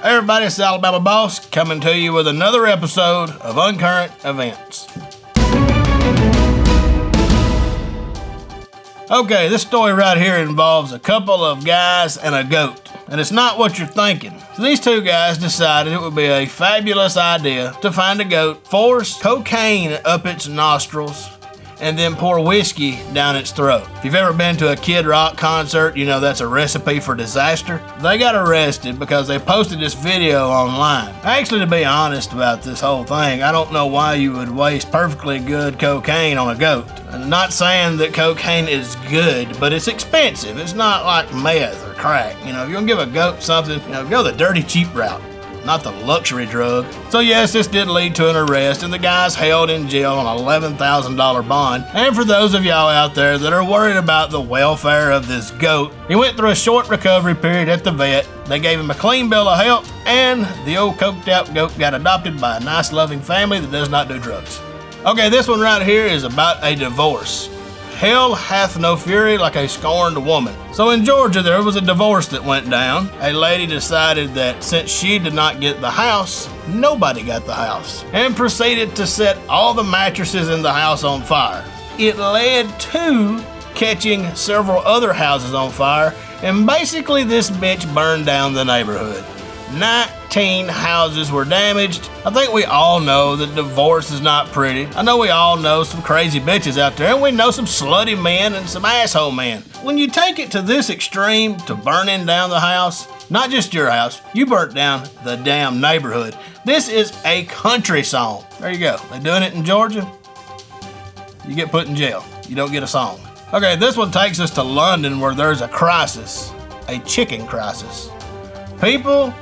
Hey everybody, it's the Alabama Boss coming to you with another episode of Uncurrent Events. Okay, this story right here involves a couple of guys and a goat, and it's not what you're thinking. So these two guys decided it would be a fabulous idea to find a goat, force cocaine up its nostrils, and then pour whiskey down its throat. If you've ever been to a Kid Rock concert, you know that's a recipe for disaster. They got arrested because they posted this video online. Actually, to be honest about this whole thing, I don't know why you would waste perfectly good cocaine on a goat. I'm not saying that cocaine is good, but it's expensive. It's not like meth or crack. You know, if you're gonna give a goat something, go the dirty cheap route, not the luxury drug. So yes, this did lead to an arrest, and the guy's held in jail on an $11,000 bond. And for those of y'all out there that are worried about the welfare of this goat, he went through a short recovery period at the vet. They gave him a clean bill of health, and the old coked out goat got adopted by a nice loving family that does not do drugs. Okay, this one right here is about a divorce. Hell hath no fury like a scorned woman. So in Georgia, there was a divorce that went down. A lady decided that since she did not get the house, nobody got the house, and proceeded to set all the mattresses in the house on fire. It led to catching several other houses on fire, and basically this bitch burned down the neighborhood. 19 houses were damaged. I think we all know that divorce is not pretty. I know we all know some crazy bitches out there, and we know some slutty men and some asshole men. When you take it to this extreme, to burning down the house, not just your house, you burnt down the damn neighborhood. This is a country song. There you go. They doing it in Georgia? You get put in jail. You don't get a song. Okay, this one takes us to London, where there's a crisis, a chicken crisis. People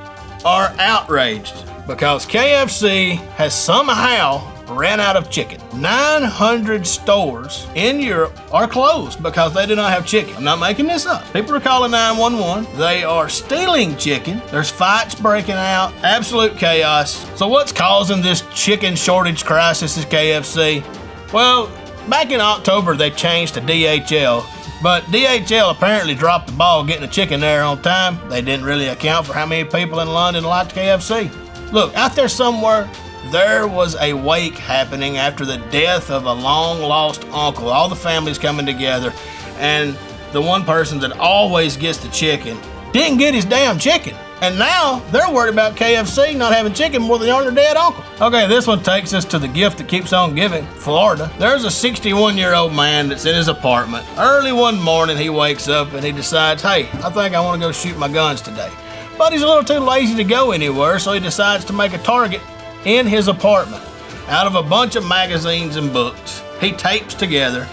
are outraged because KFC has somehow ran out of chicken. 900 stores in Europe are closed because they do not have chicken. I'm not making this up. People are calling 911. They are stealing chicken. There's fights breaking out. Absolute chaos. So what's causing this chicken shortage crisis is KFC? Well, back in October, they changed to DHL. But DHL apparently dropped the ball getting the chicken there on time. They didn't really account for how many people in London liked KFC. Look, out there somewhere, there was a wake happening after the death of a long-lost uncle. All the families coming together, and the one person that always gets the chicken didn't get his damn chicken. And now they're worried about KFC not having chicken more than they are their dead uncle. Okay, this one takes us to the gift that keeps on giving, Florida. There's a 61-year-old man that's in his apartment. Early one morning, he wakes up and he decides, hey, I think I want to go shoot my guns today. But he's a little too lazy to go anywhere, so he decides to make a target in his apartment. Out of a bunch of magazines and books, he tapes together,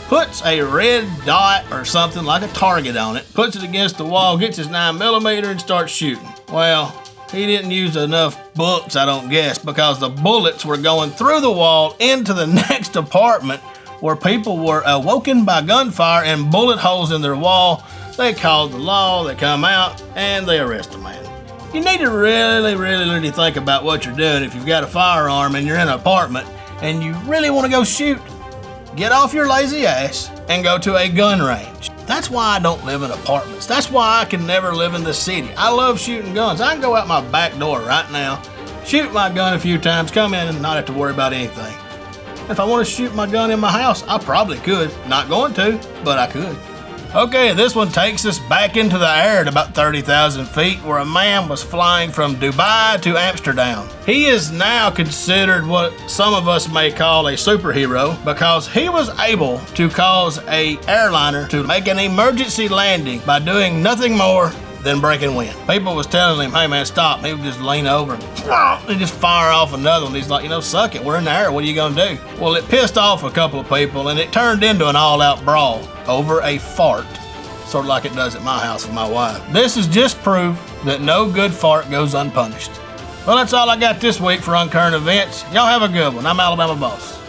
puts a red dot or something like a target on it, puts it against the wall, gets his 9mm and starts shooting. Well, he didn't use enough books, I don't guess, because the bullets were going through the wall into the next apartment where people were awoken by gunfire and bullet holes in their wall. They called the law, they come out, and they arrest the man. You need to really think about what you're doing if you've got a firearm and you're in an apartment and you really want to go shoot. Get off your lazy ass and go to a gun range. That's why I don't live in apartments. That's why I can never live in the city. I love shooting guns. I can go out my back door right now, shoot my gun a few times, come in and not have to worry about anything. If I want to shoot my gun in my house, I probably could. Not going to, but I could. Okay, this one takes us back into the air at about 30,000 feet, where a man was flying from Dubai to Amsterdam. He is now considered what some of us may call a superhero because he was able to cause an airliner to make an emergency landing by doing nothing more than breaking wind. People was telling him, hey man, stop. And he would just lean over and just fire off another one. He's like, suck it. We're in the air. What are you going to do? Well, it pissed off a couple of people, and it turned into an all-out brawl over a fart, sort of like it does at my house with my wife. This is just proof that no good fart goes unpunished. Well, that's all I got this week for Uncurrent Events. Y'all have a good one. I'm Alabama Boss.